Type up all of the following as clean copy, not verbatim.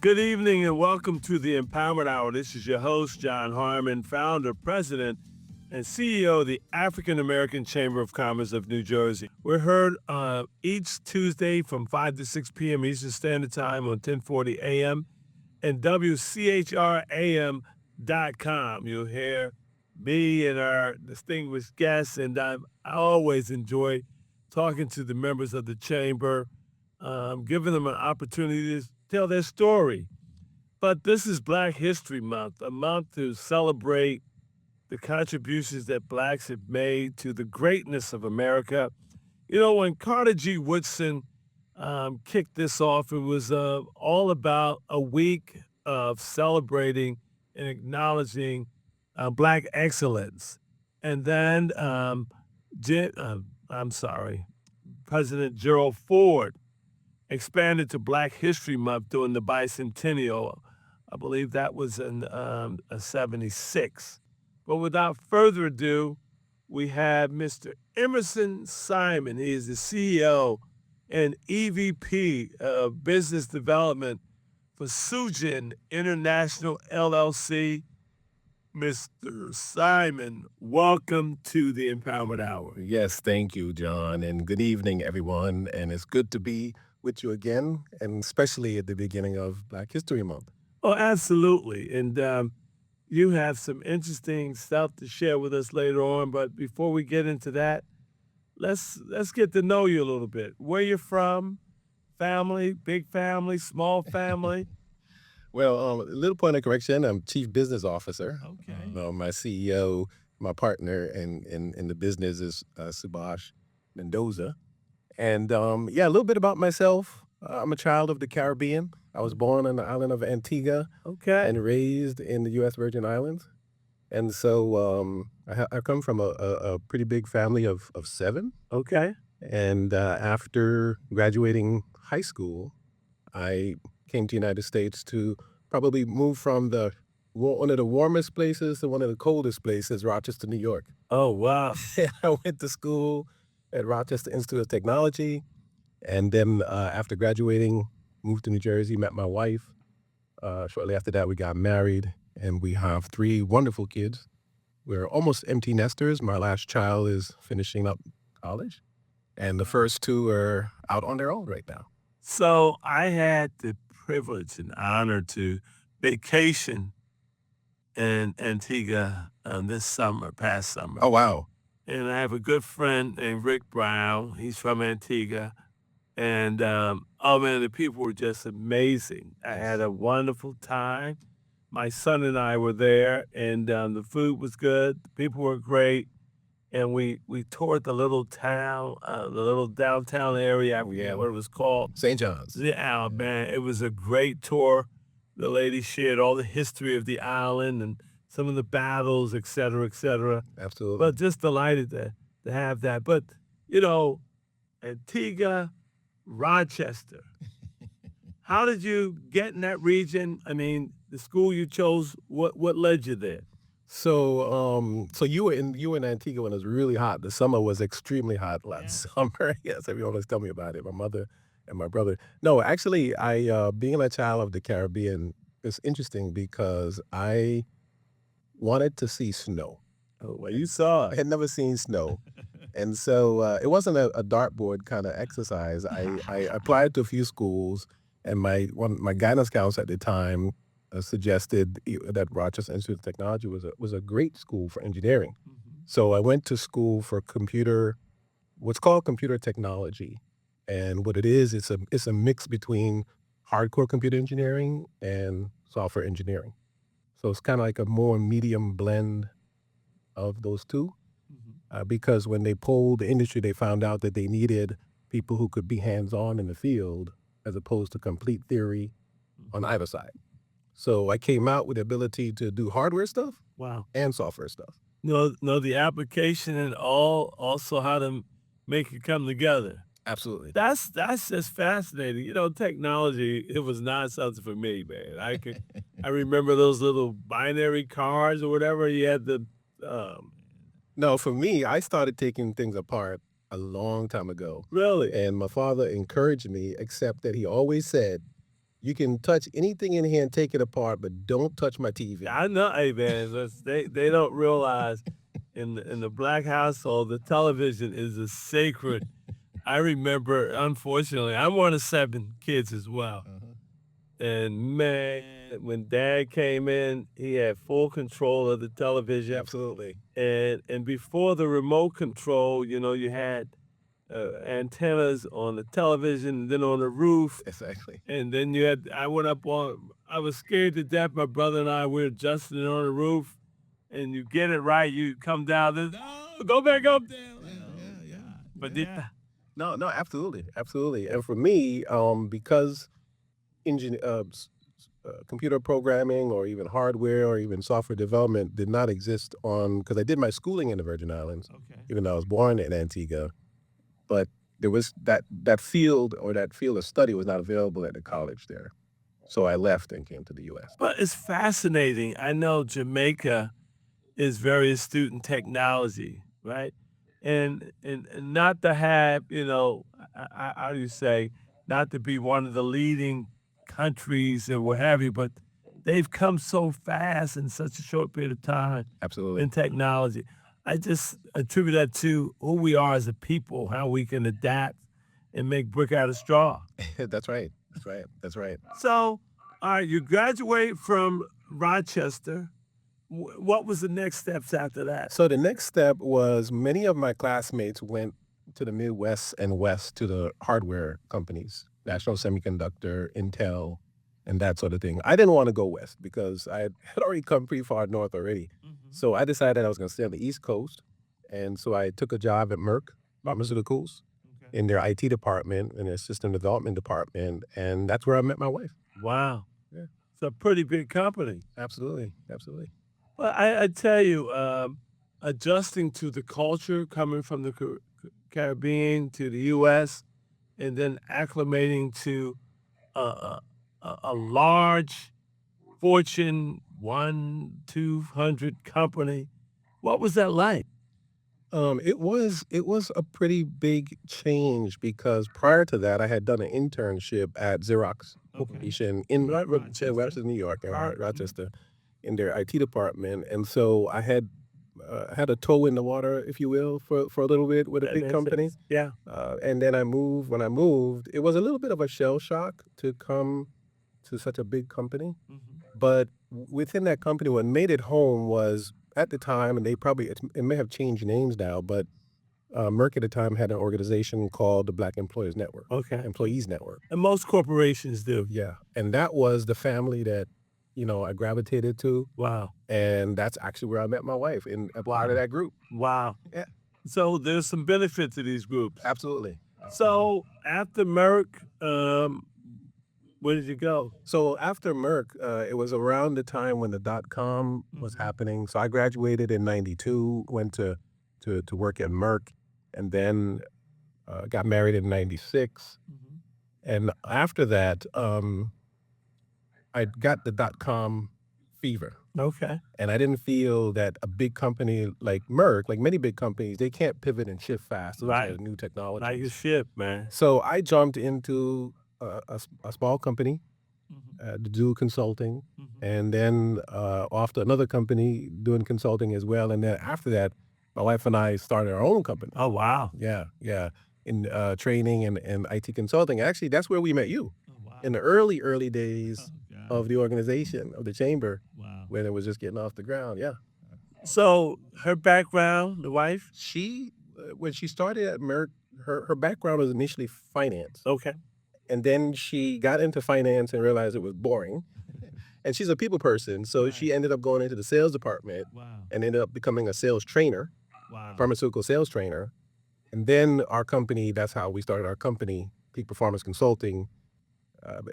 Good evening and welcome to the Empowerment Hour. This is your host, John Harmon, founder, president, and CEO of the African American Chamber of Commerce of New Jersey. We're heard each Tuesday from 5 to 6 p.m. Eastern Standard Time on 1040 a.m. and WCHRAM.com. You'll hear me and our distinguished guests, and I always enjoy talking to the members of the chamber, giving them an opportunity to tell their story. But this is Black History Month, a month to celebrate the contributions that Blacks have made to the greatness of America. You know, when Carter G. Woodson kicked this off, it was all about a week of celebrating and acknowledging Black excellence. And then, President Gerald Ford expanded to Black History Month during the bicentennial. I believe that was in 76. But without further ado, we have Mr. Emerson Simon. He is the CEO and EVP of Business Development for Sujen International LLC. Mr. Simon, welcome to the Empowerment Hour. Yes, thank you, John, and good evening, everyone. And it's good to be with you again, and especially at the beginning of Black History Month. Oh, absolutely. And you have some interesting stuff to share with us later on. But before we get into that, let's get to know you a little bit. Where you're from, family, big family, small family. Well, a little point of correction, I'm Chief Business Officer. Okay. My CEO, my partner in the business is Subhash Mendoza. And yeah, a little bit about myself. I'm a child of the Caribbean. I was born on the island of Antigua Okay. and raised in the U.S. Virgin Islands. And so I come from a pretty big family of 7. Okay. And after graduating high school, I came to the United States to probably move from one of the warmest places to one of the coldest places, Rochester, New York. Oh, wow. I went to school at Rochester Institute of Technology. And then after graduating, moved to New Jersey, met my wife. Shortly after that, we got married, and we have 3 wonderful kids. We're almost empty nesters. My last child is finishing up college, and the first 2 are out on their own right now. So I had the privilege and honor to vacation in Antigua this past summer. Oh, wow. And I have a good friend named Rick Brown. He's from Antigua. And oh man, the people were just amazing. I had a wonderful time. My son and I were there, and the food was good. The people were great. And we toured the little town, the little downtown area. I forget what it was called. St. John's. Yeah, man, it was a great tour. The lady shared all the history of the island and some of the battles, et cetera, et cetera. Absolutely. But just delighted to have that. But, you know, Antigua, Rochester. How did you get in that region? I mean, the school you chose, what led you there? So you were in Antigua when it was really hot. The summer was extremely hot last summer. Yes, everyone always tell me about it. My mother and my brother. No, actually, I being a child of the Caribbean, it's interesting because I wanted to see snow. Oh, well, you saw I it. had never seen snow. And so it wasn't a dartboard kind of exercise. I applied to a few schools, and my guidance counselor at the time suggested that Rochester Institute of Technology was a great school for engineering. So I went to school for what's called computer technology. And what it is, it's a mix between hardcore computer engineering and software engineering. So it's kind of like a more medium blend of those two. Because when they polled the industry, they found out that they needed people who could be hands-on in the field as opposed to complete theory on either side. So I came out with the ability to do hardware stuff Wow. and software stuff. Know the application and also how to make it come together. Absolutely. That's just fascinating. You know, technology, it was not something for me, man. I remember those little binary cards or whatever. You had the No, for me, I started taking things apart a long time ago. really. And my father encouraged me, except that he always said, You can touch anything in here and take it apart, but don't touch my TV. I know, hey man, they don't realize in the black household, the television is a sacred. I remember, unfortunately, I'm one of 7 kids as well. And man, when dad came in, he had full control of the television. Absolutely. And before the remote control, you had antennas on the television, then on the roof. Exactly. And then I was scared to death. My brother and I were adjusting it on the roof. And you get it right, you come down, no, go back up there. But yeah. No, no, absolutely, absolutely. And for me, because computer programming or even hardware or even software development did not exist because I did my schooling in the Virgin Islands, Okay. even though I was born in Antigua. But there was that field of study was not available at the college there. So I left and came to the U.S. But it's fascinating. I know Jamaica is very astute in technology, right? And not to have, how do you say, not to be one of the leading countries or what have you, but they've come so fast in such a short period of time Absolutely. in technology. I just attribute that to who we are as a people, how we can adapt and make brick out of straw. That's right. That's right. That's right. So, all right, you graduate from Rochester. What was the next steps after that? So the next step was many of my classmates went to the Midwest and West to the hardware companies, National Semiconductor, Intel, and that sort of thing. I didn't want to go west because I had already come pretty far north already. So I decided I was going to stay on the East Coast. And so I took a job at Merck Pharmaceuticals in their IT department, in their system development department. And that's where I met my wife. Wow. Yeah. It's a pretty big company. Absolutely. Absolutely. Well, I tell you, adjusting to the culture coming from the Caribbean to the U.S. and then acclimating to a large Fortune 200 company. What was that like? It was a pretty big change because prior to that, I had done an internship at Xerox Corporation in Rochester, New York, Rochester, in their IT department, and so I had a toe in the water, if you will, for a little bit with a That big makes company. sense. Yeah. And then when I moved, it was a little bit of a shell shock to come to such a big company. But within that company, what made it home was at the time, and it may have changed names now, but Merck at the time had an organization called the Black Okay. Employees Network. And most corporations do. Yeah, and that was the family that I gravitated to, Wow. and that's actually where I met my wife in a part of that group. Wow. Yeah, So there's some benefit to these groups. absolutely. So after Merck, where did you go? So after Merck, it was around the time when the dot-com was happening. So I graduated in '92, went to work at Merck, and then got married in '96. And after that, I got the dot-com fever. Okay. And I didn't feel that a big company like Merck, like many big companies, they can't pivot and shift fast Right. into new Like technologies. a ship, man. So I jumped into a small company to do consulting, and then off to another company doing consulting as well. And then after that, my wife and I started our own company. Oh, wow. Yeah, yeah, in training and IT consulting. Actually, that's where we met you Oh, wow. in the early days Oh, of the organization, of the chamber, wow. when it was just getting off the ground. Yeah. So her background, the wife? When she started at Merck, her background was initially finance. Okay. And then she got into finance and realized it was boring. And she's a people person, so she ended up going into the sales department and ended up becoming a sales trainer, Wow. pharmaceutical sales trainer. And then our company, that's how we started our company, Peak Performance Consulting.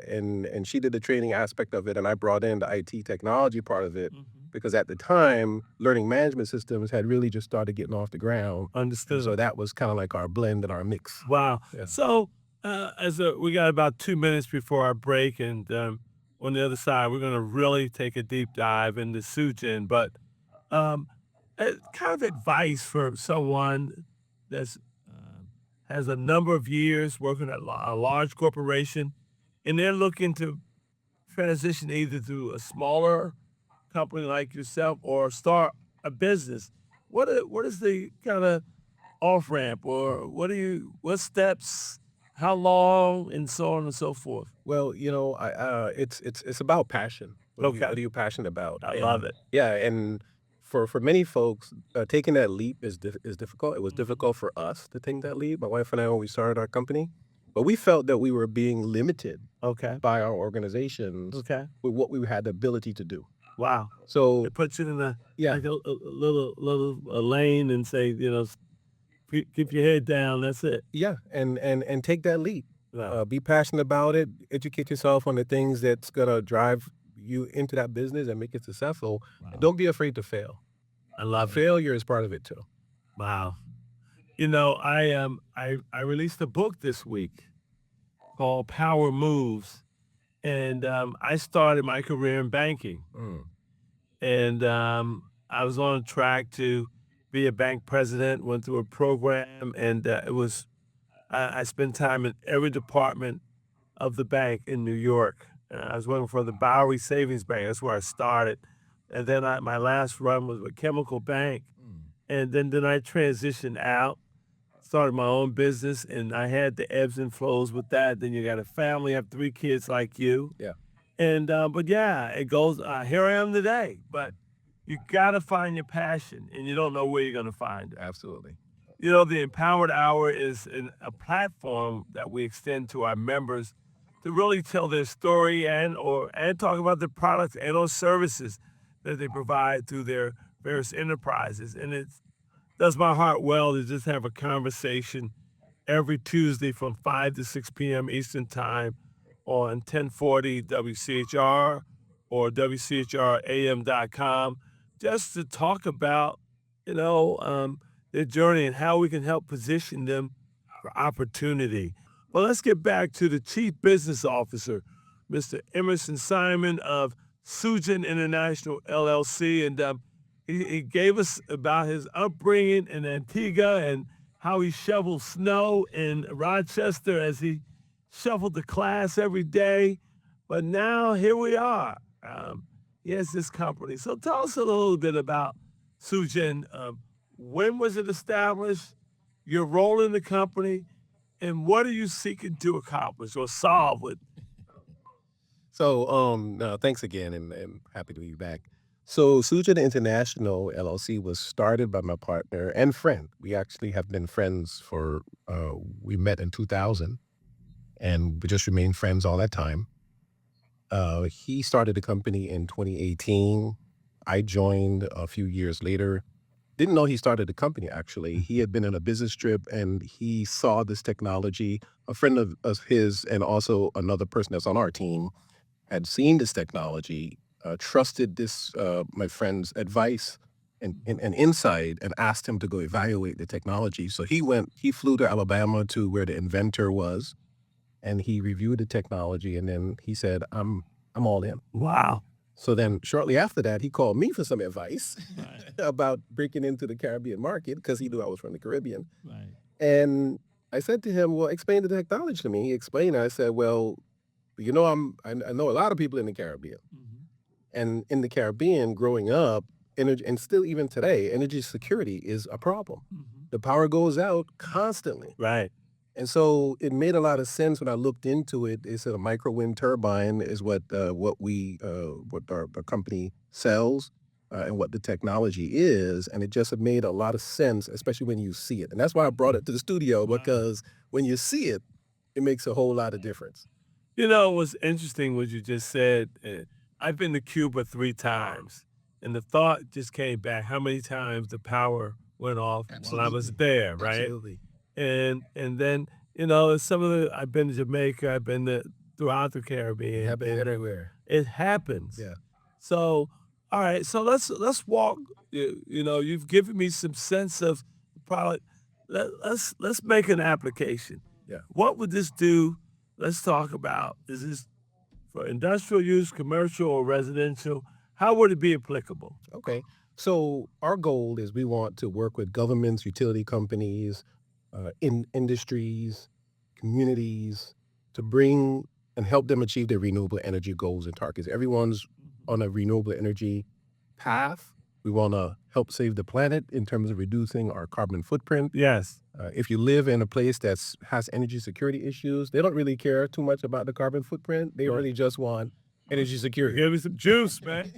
And she did the training aspect of it, and I brought in the IT technology part of it because at the time, learning management systems had really just started getting off the ground. Understood. So that was kind of like our blend and our mix. Wow. Yeah. So we got about 2 minutes before our break, and on the other side, we're going to really take a deep dive into Sujen. But um, kind of advice for someone that's has a number of years working at a large corporation, and they're looking to transition either to a smaller company like yourself or start a business, what is the kind of off ramp, or what steps, how long, and so on and so forth? Well, it's about passion. Okay, What are you passionate about? I love And it. yeah, and for many folks, taking that leap is difficult. It was Mhm. difficult for us to take that leap. My wife and I, when we started our company, but we felt that we were being limited Okay, by our organizations okay. with what we had the ability to do. Wow. So It puts it in a yeah, like a little lane and say, keep your head down. That's it. yeah, and take that leap. Wow. Be passionate about it. Educate yourself on the things that's gonna drive you into that business and make it successful. And Wow. don't be afraid to fail. I love it. Failure is part of it too. Wow. I released a book this week called Power Moves, and I started my career in banking, Mm, and I was on track to be a bank president. Went through a program, and I spent time in every department of the bank in New York. I was working for the Bowery Savings Bank. That's where I started, and then my last run was with Chemical Bank, mm. and then I transitioned out, started my own business, and I had the ebbs and flows with that. Then you got a family, I have 3 kids like you, Yeah, and, but yeah, it goes here I am today, but you gotta find your passion, and you don't know where you're gonna find it. absolutely. The Empowered Hour is a platform that we extend to our members to really tell their story and talk about the products and or services that they provide through their various enterprises, and it does my heart well to just have a conversation every Tuesday from 5 to 6 p.m. Eastern Time on 1040 WCHR or WCHRAM.com, just to talk about, you know, um, their journey and how we can help position them for opportunity. Well, let's get back to the Chief Business Officer, Mr. Emerson Simon of Sujen International LLC. And he gave us about his upbringing in Antigua and how he shoveled snow in Rochester as he shoveled the class every day. But now here we are. He has this company. So tell us a little bit about Sujen. When was it established? Your role in the company, and what are you seeking to accomplish or solve with? So, no, thanks again, and happy to be back. So, Sujan International LLC was started by my partner and friend. We actually have been friends we met in 2000, and we just remained friends all that time. He started the company in 2018. I joined a few years later. Didn't know he started the company actually. He had been on a business trip and he saw this technology. A friend of his and also another person that's on our team had seen this technology, trusted my friend's advice and insight, and asked him to go evaluate the technology. So he flew to Alabama to where the inventor was, and he reviewed the technology, and then he said, I'm all in. Wow. So then shortly after that, he called me for some advice Right. about breaking into the Caribbean market because he knew I was from the Caribbean. Right. And I said to him, well, explain the technology to me. He explained it. I said, well, I know a lot of people in the Caribbean. Mhm. And in the Caribbean, growing up, energy, and still even today, energy security is a problem. Mhm. The power goes out constantly. Right. And so it made a lot of sense when I looked into it. They said a micro wind turbine is what our company sells, and what the technology is, and it just made a lot of sense, especially when you see it. And that's why I brought it to the studio, Wow. because when you see it, it makes a whole lot of difference. It was interesting what you just said. I've been to Cuba 3 times, and the thought just came back how many times the power went off while I was Absolutely, there, right? absolutely. And then, I've been to Jamaica, I've been to throughout the It Caribbean, happens and everywhere. it happens. Yeah. So, all right, so let's walk. You've given me some sense of the product. Let's make an application. Yeah. What would this do? Let's talk about, is this for industrial use, commercial, or residential? How would it be applicable? Okay. So our goal is we want to work with governments, utility companies, in industries, communities to bring and help them achieve their renewable energy goals and targets. Everyone's on a renewable energy path. We want to help save the planet in terms of reducing our carbon footprint. Yes. If you live in a place that has energy security issues, they don't really care too much about the carbon footprint. They really just want energy security. Give me some juice, man.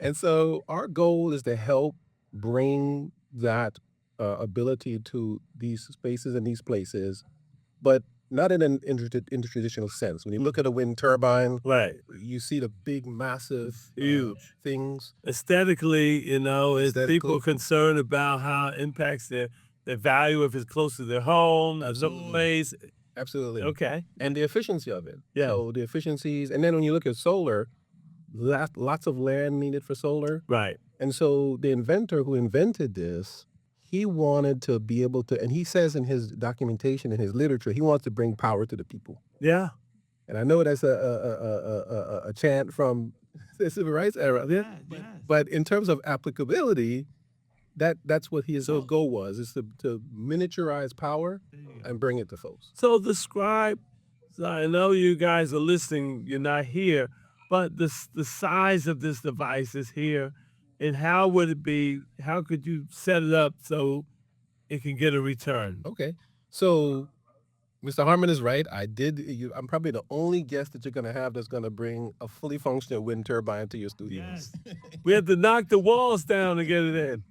And so our goal is to help bring that ability to these spaces and these places, but not in an intertraditional sense. When you look at a wind turbine, Right. you see the big, massive, Huge. things. Aesthetically, you know, it's people Aesthetically. concerned about how it impacts their value if it's close to their home, the Absolutely. noise. Absolutely. Okay. And the efficiency of it. Yeah. So the efficiencies, and then when you look at solar, lots of land needed for solar. Right. And so the inventor who invented this, he wanted to be able to, and he says in his documentation, in his literature, he wants to bring power to the people. Yeah. And I know that's a chant from the civil rights era. Yeah. But in terms of applicability, that's what his goal was, is to miniaturize power and bring it to folks. So describe, so I know you guys are listening, you're not here, but the size of this device is here, and how would it be, how could you set it up so it can get a return? Okay. So Mr. Harmon is right. I'm probably the only guest that you're going to have that's going to bring a fully functional wind turbine to your studios. We had to knock the walls down to get it in.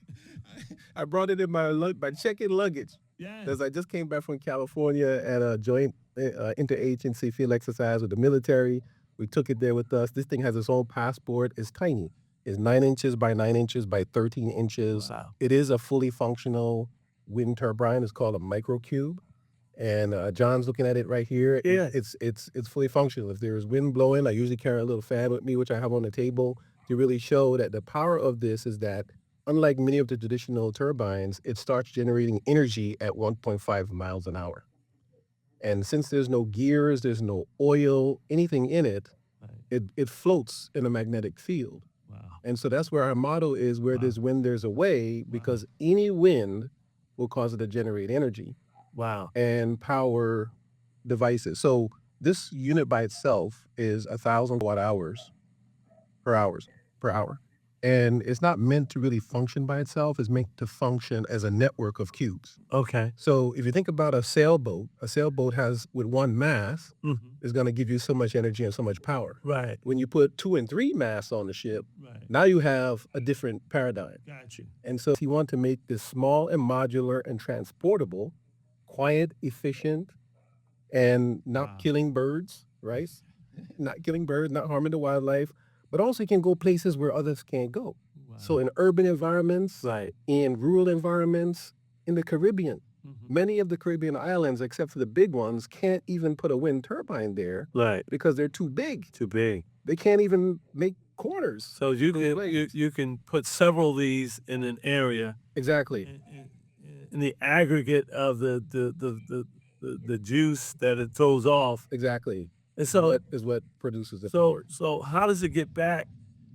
I brought it in my check-in luggage. Because I just came back from California at a joint interagency field exercise with the military. We took it there with us. This thing has its own passport. It's tiny. It's 9 inches by 9 inches by 13 inches. Wow. It is a fully functional wind turbine. It's called a microcube. And John's looking at it right here. Yeah. It's fully functional. If there's wind blowing, I usually carry a little fan with me, which I have on the table, to really show that the power of this is that, unlike many of the traditional turbines, it starts generating energy at 1.5 miles an hour. And since there's no gears, there's no oil, anything in it, it floats in a magnetic field. Wow. And so that's where our motto is, where there's wind, there's a way, because any wind will cause it to generate energy. Wow. And power devices. So this unit by itself is 1,000 watt hours per hour. And it's not meant to really function by itself. It's meant to function as a network of cubes. Okay. So if you think about a sailboat has, with one mast, is going to give you so much energy and so much power. Right. When you put 2 and 3 masts on the ship, now you have a different paradigm. Got you. And so if you want to make this small and modular and transportable, quiet, efficient, and not killing birds, right? Not killing birds, not harming the wildlife, but also you can go places where others can't go. So in urban environments, in rural environments, in the Caribbean, many of the Caribbean islands, except for the big ones, can't even put a wind turbine there because they're too big. Too big. They can't even make corners. So you can put several of these in an area. Exactly. In the aggregate of the juice that it throws off. Exactly. And so is what produces the power. So how does it get back?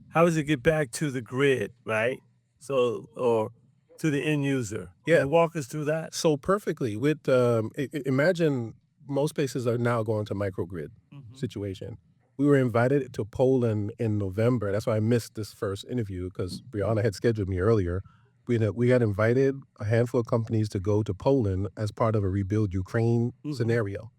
How does it get back to the grid, right? So, or to the end user? Yeah. Can you walk us through that? So perfectly. With imagine most places are now going to microgrid situation. We were invited to Poland in November. That's why I missed this first interview, because Brianna had scheduled me earlier. We had invited a handful of companies to go to Poland as part of a Rebuild Ukraine scenario.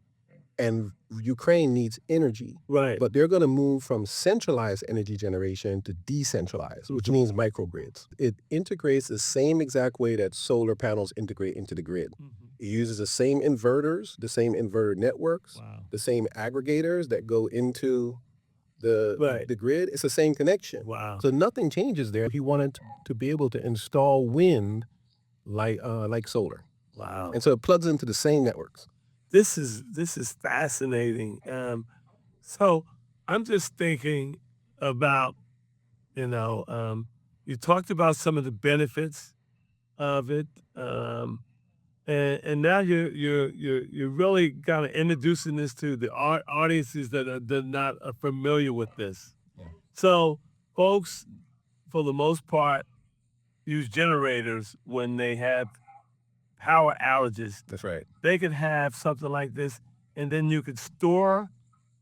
And Ukraine needs energy. Right. But they're going to move from centralized energy generation to decentralized, which means microgrids. It integrates the same exact way that solar panels integrate into the grid. It uses the same inverters, the same inverter networks, the same aggregators that go into the grid. It's the same connection. Wow. So nothing changes there. He wanted to be able to install wind like solar. Wow. And so it plugs into the same networks. This is fascinating. So I'm just thinking about, you talked about some of the benefits of it, and now you're really kind of introducing this to the audiences that are not familiar with this. Yeah. So folks, for the most part, use generators when they have power outages. That's right. They could have something like this, and then you could store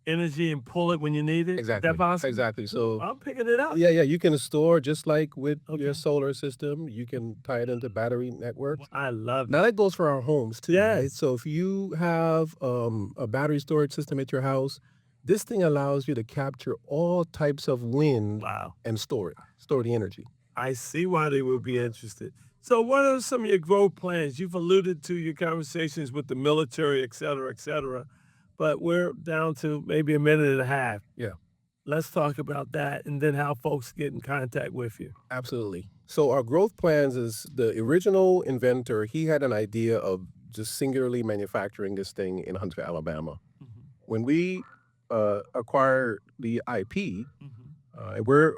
energy and pull it when you need it? Exactly. Is that possible? Exactly. So I'm picking it up. yeah, you can store just like with Okay. your solar system. You can tie it into battery networks. I love Now it. that goes for our homes too. Yes. Right? So if you have a battery storage system at your house, this thing allows you to capture all types of wind Wow. and store it, store the energy. I see why they would be interested. So what are some of your growth plans? You've alluded to your conversations with the military, et cetera, but we're down to maybe a minute and a half. Yeah. Let's talk about that and then how folks get in contact with you. Absolutely. So our growth plans is the original inventor, he had an idea of just singularly manufacturing this thing in Huntsville, Alabama. When we acquired the IP,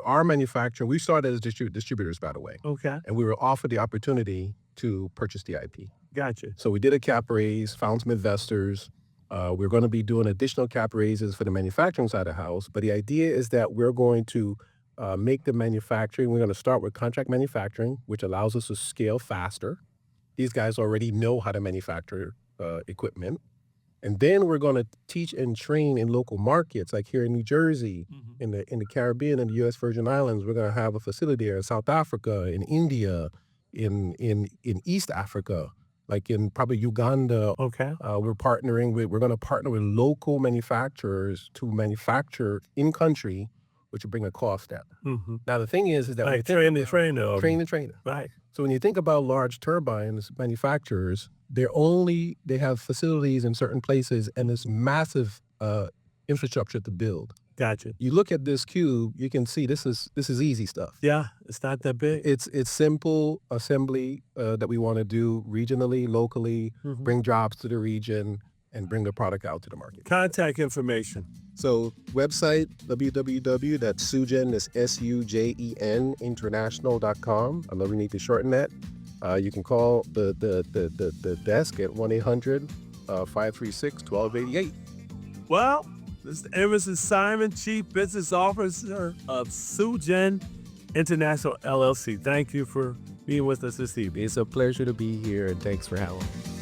our manufacturer, we started as distributors, by the way, Okay. and we were offered the opportunity to purchase the IP. Gotcha. So we did a cap raise, found some investors. We're going to be doing additional cap raises for the manufacturing side of the house. But the idea is that we're going to make the manufacturing, we're going to start with contract manufacturing, which allows us to scale faster. These guys already know how to manufacture equipment. And then we're going to teach and train in local markets, like here in New Jersey, in the Caribbean and the U.S. Virgin Islands. We're going to have a facility there in South Africa, in India, in East Africa, like in probably Uganda. Okay. We're going to partner with local manufacturers to manufacture in country, which will bring the cost down. Now the thing is that Like train the trainer. train the trainer. Right. So when you think about large turbines manufacturers, they have facilities in certain places and this massive infrastructure to build. Gotcha. You look at this cube, you can see this is easy stuff. Yeah, it's not that big. It's simple assembly that we want to do regionally, locally, bring jobs to the region, and bring the product out to the market. Contact information. So website, www.sujen, that's SUJEN, international.com. I know we need to shorten that. You can call the desk at 1-800-536-1288. Well, this is Emerson Simon, Chief Business Officer of Sujen International LLC. Thank you for being with us this evening. It's a pleasure to be here, and thanks for having me.